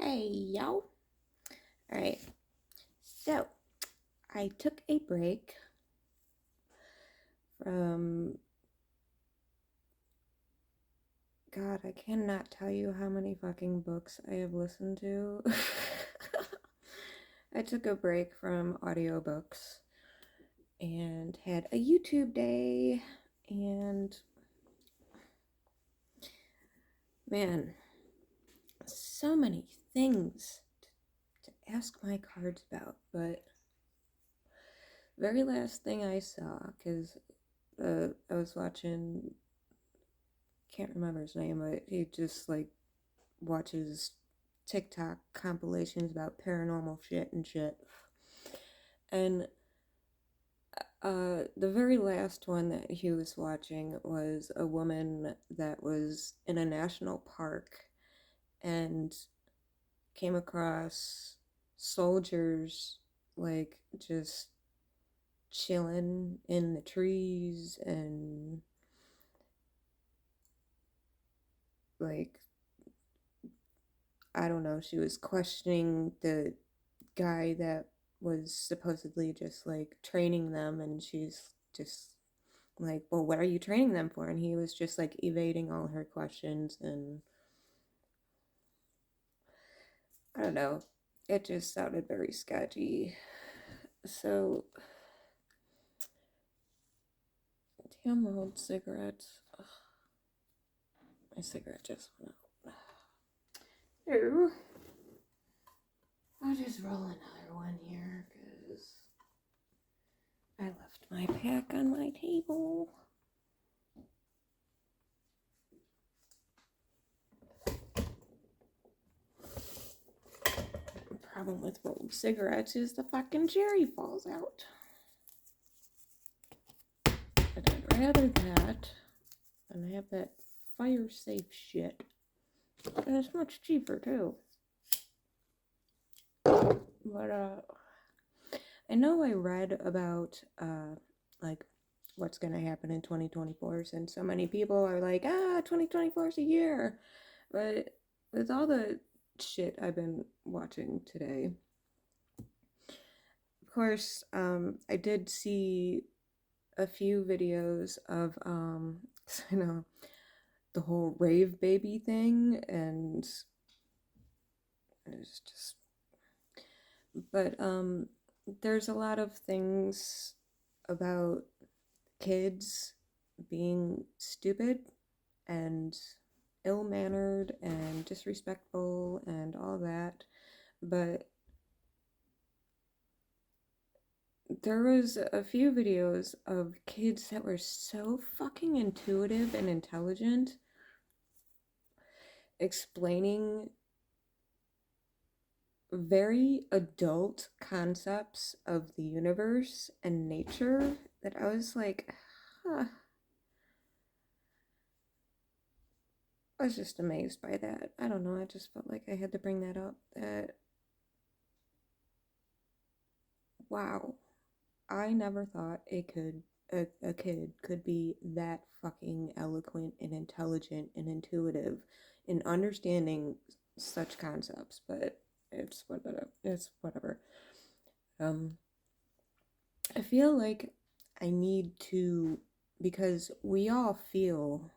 Hey, yo. All right. So, I took a break from, God, I cannot tell you how many fucking books I have listened to. I took a break from audiobooks and had a YouTube day. And man, so many things to ask my cards about. But very last thing I saw, because I was watching, can't remember his name, but he just like watches TikTok compilations about paranormal shit and shit. And the very last one that he was watching was a woman that was in a national park and came across soldiers like just chilling in the trees and like I don't know, she was questioning the guy that was supposedly just like training them, and she's just like, well, what are you training them for? And he was just like evading all her questions. And I don't know, it just sounded very sketchy. So damn old cigarettes. Ugh, my cigarette just went out. Ew. I'll just roll another one here because I left my pack on my table. The problem with rolled cigarettes is the fucking cherry falls out. But I'd rather that than have that fire safe shit. And it's much cheaper too. But I know I read about like what's gonna happen in 2024 since so many people are like, 2024 is a year. But with all the shit I've been watching today, of course, I did see a few videos of you know, the whole rave baby thing, and it's just, but there's a lot of things about kids being stupid and ill-mannered and disrespectful and all that, but there was a few videos of kids that were so fucking intuitive and intelligent explaining very adult concepts of the universe and nature that I was like, huh. I was just amazed by that. I don't know, I just felt like I had to bring that up. That, wow, I never thought a kid could be that fucking eloquent and intelligent and intuitive in understanding such concepts, but it's whatever. It's whatever. Um, I feel like I need to, because we all feel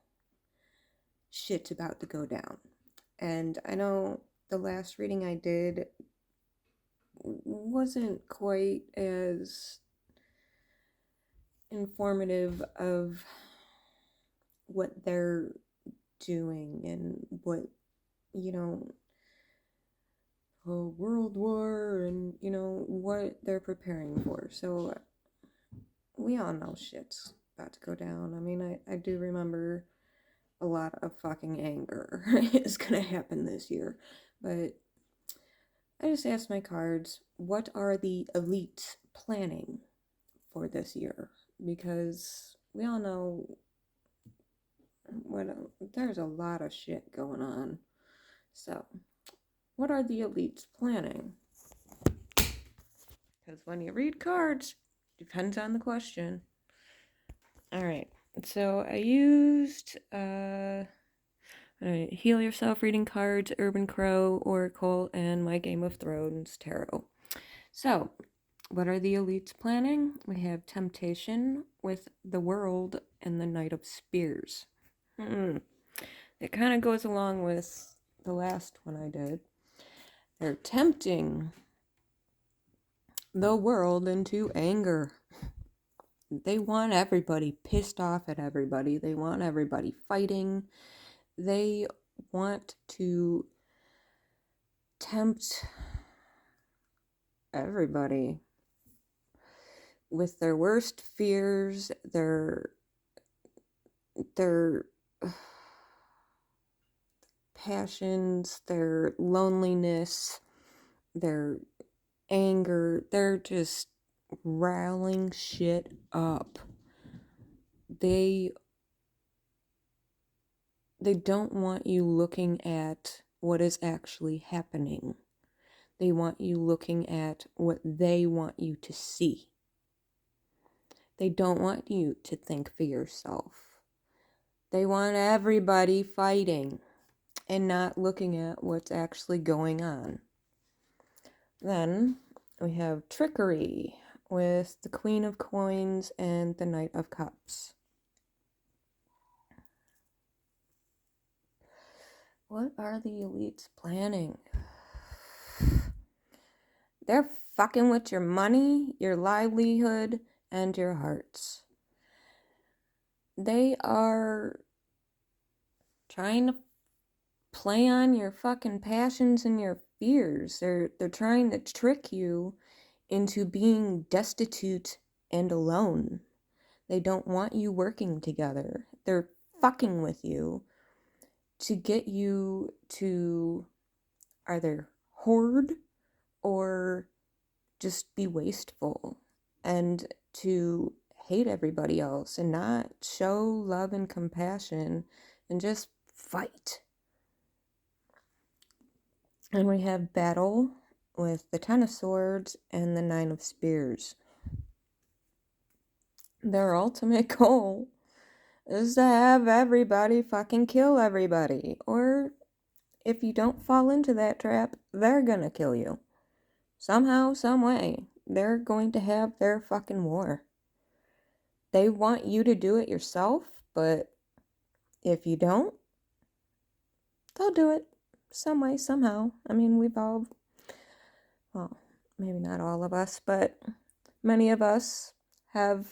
shit's about to go down. And I know the last reading I did wasn't quite as informative of what they're doing and what, you know, a world war and, you know, what they're preparing for. So we all know shit's about to go down. I mean, I do remember a lot of fucking anger is gonna happen this year. But I just asked my cards, what are the elites planning for this year? Because we all know what there's a lot of shit going on. So, what are the elites planning? Because when you read cards, depends on the question. All right. So I used Heal Yourself reading cards, Urban Crow, Oracle, and my Game of Thrones tarot. So, what are the elites planning? We have Temptation with the World and the Knight of Spears. It kind of goes along with the last one I did. They're tempting the world into anger. They want everybody pissed off at everybody. They want everybody fighting. They want to tempt everybody with their worst fears, their passions, their loneliness, their anger. They're just riling shit up. They don't want you looking at what is actually happening. They want you looking at what they want you to see. They don't want you to think for yourself. They want everybody fighting and not looking at what's actually going on. Then we have Trickery with the Queen of Coins and the Knight of Cups. What are the elites planning? They're fucking with your money, your livelihood, and your hearts. They are trying to play on your fucking passions and your fears. They're trying to trick you into being destitute and alone. They don't want you working together. They're fucking with you to get you to either hoard or just be wasteful and to hate everybody else and not show love and compassion and just fight. And we have Battle with the Ten of Swords and the Nine of Spears. Their ultimate goal is to have everybody fucking kill everybody. Or if you don't fall into that trap, they're gonna kill you. Somehow, some way, they're going to have their fucking war. They want you to do it yourself, but if you don't, they'll do it some way, somehow. I mean, we've all, well, maybe not all of us, but many of us have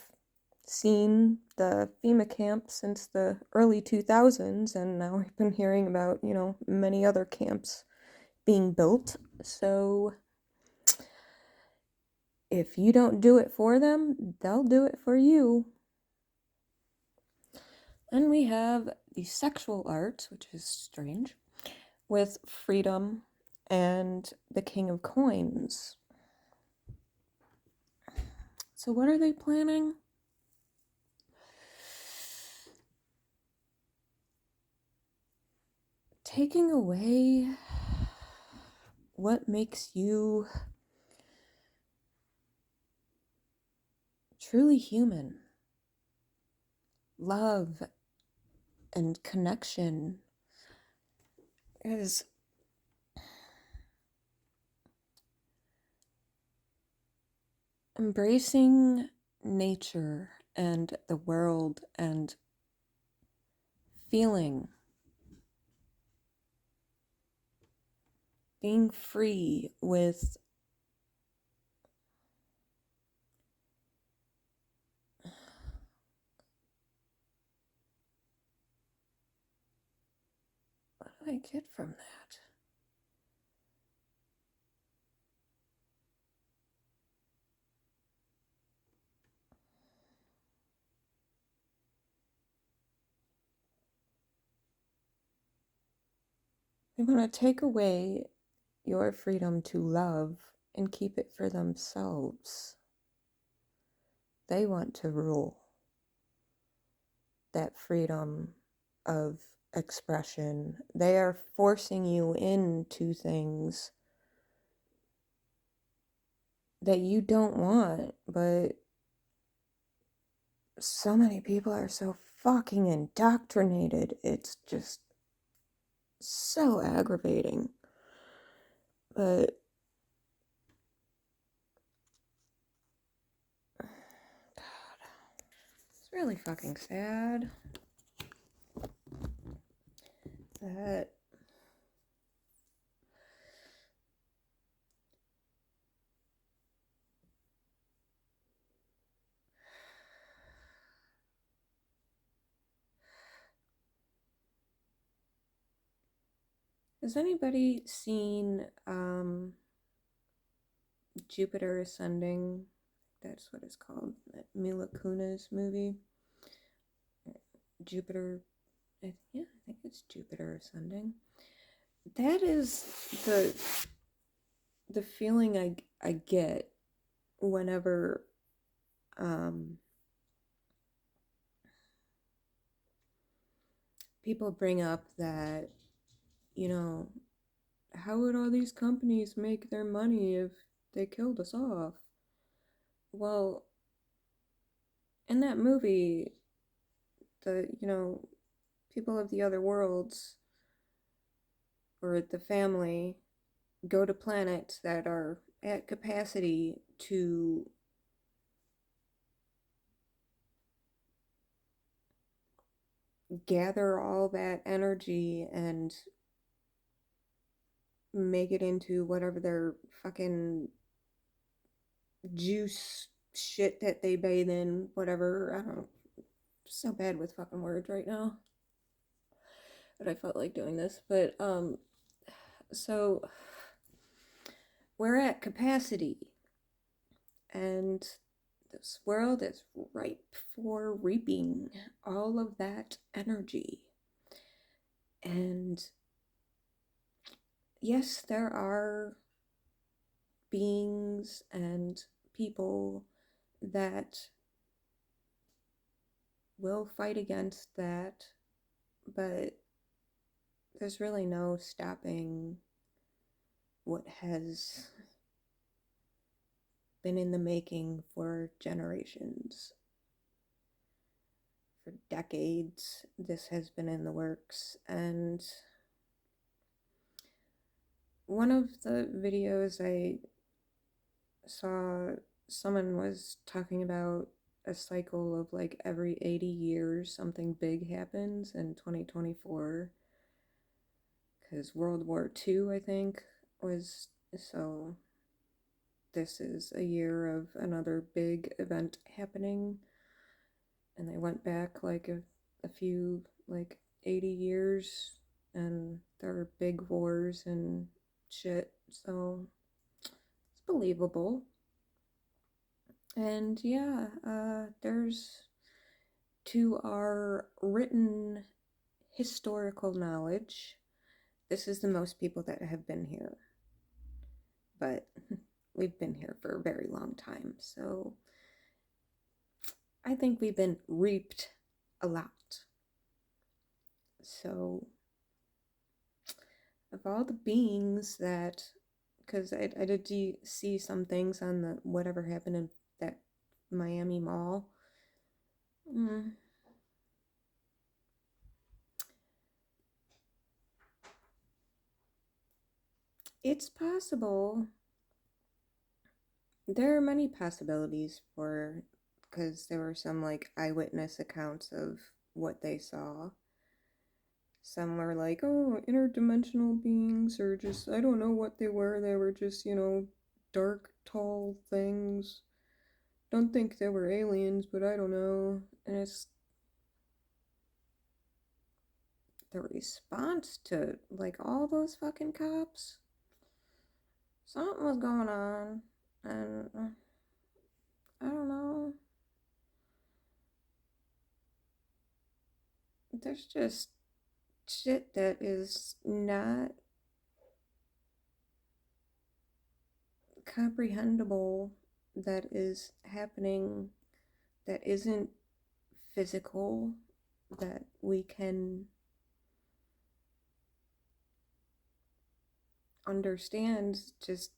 seen the FEMA camp since the early 2000s, and now we've been hearing about, many other camps being built. So if you don't do it for them, they'll do it for you. Then we have the sexual arts, which is strange, with Freedom and the King of Coins. So what are they planning? Taking away what makes you truly human. Love and connection is embracing nature and the world and feeling, being free with what do I get from that? They want to take away your freedom to love and keep it for themselves. They want to rule that freedom of expression. They are forcing you into things that you don't want, but so many people are so fucking indoctrinated. It's just so aggravating. But it's really fucking sad that has anybody seen Jupiter Ascending? That's what it's called. That Mila Kunis movie. Jupiter. Yeah, I think it's Jupiter Ascending. That is the feeling I get whenever people bring up that, you know, how would all these companies make their money if they killed us off? Well, in that movie, people of the other worlds or the family go to planets that are at capacity to gather all that energy and make it into whatever their fucking juice shit that they bathe in, whatever. I don't know. So bad with fucking words right now. But I felt like doing this. But so we're at capacity, and this world is ripe for reaping all of that energy. And yes, there are beings and people that will fight against that, but there's really no stopping what has been in the making for generations. For decades, this has been in the works. And one of the videos I saw, someone was talking about a cycle of like every 80 years something big happens in 2024, because World War II, I think, was, so this is a year of another big event happening. And they went back like a few, like 80 years, and there were big wars and shit, so it's believable. And yeah, there's, to our written historical knowledge, this is the most people that have been here. But we've been here for a very long time, so I think we've been reaped a lot. So, of all the beings that, because I did see some things on the whatever happened in that Miami mall. It's possible. There are many possibilities for, because there were some like eyewitness accounts of what they saw. Some were like, oh, interdimensional beings, or just, I don't know what they were. They were just, dark, tall things. Don't think they were aliens, but I don't know. And it's the response to like all those fucking cops. Something was going on, and I don't know. There's just shit that is not comprehensible that is happening, that isn't physical, that we can understand. Just,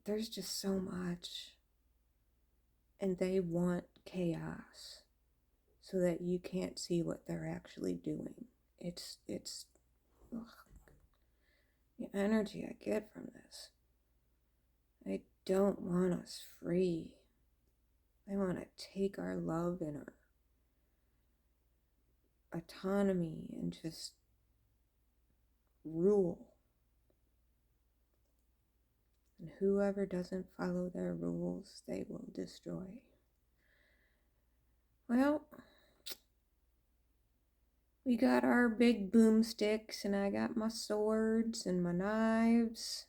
there's just so much, and they want chaos so that you can't see what they're actually doing. It's ugh, the energy I get from this. They don't want us free. They want to take our love and our autonomy and just rule. And whoever doesn't follow their rules, they will destroy. Well, we got our big boomsticks, and I got my swords and my knives.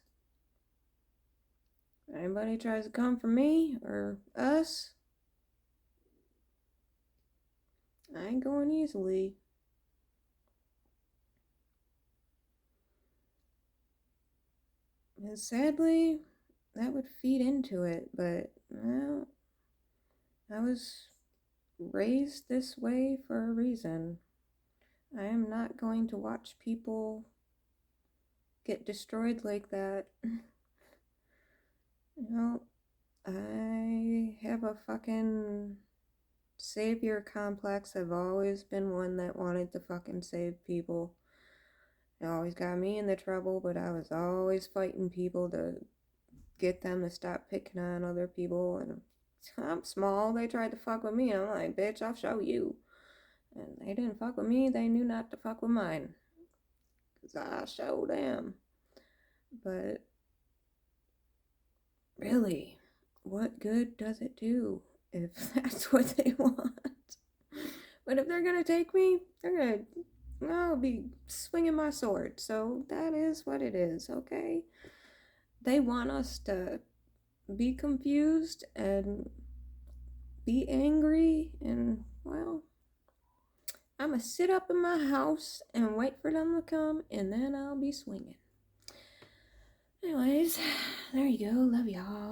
Anybody tries to come for me or us, I ain't going easily. And sadly, that would feed into it, but well, I was raised this way for a reason. I am not going to watch people get destroyed like that. You know, I have a fucking savior complex. I've always been one that wanted to fucking save people. It always got me in the trouble, but I was always fighting people to get them to stop picking on other people. And I'm small, they tried to fuck with me. I'm like, bitch, I'll show you. And they didn't fuck with me, they knew not to fuck with mine. Because I showed them. But really, what good does it do if that's what they want? But if they're gonna take me, I'll be swinging my sword. So that is what it is, okay? They want us to be confused and be angry, and well, I'm gonna sit up in my house and wait for them to come, and then I'll be swinging. Anyways, there you go. Love y'all.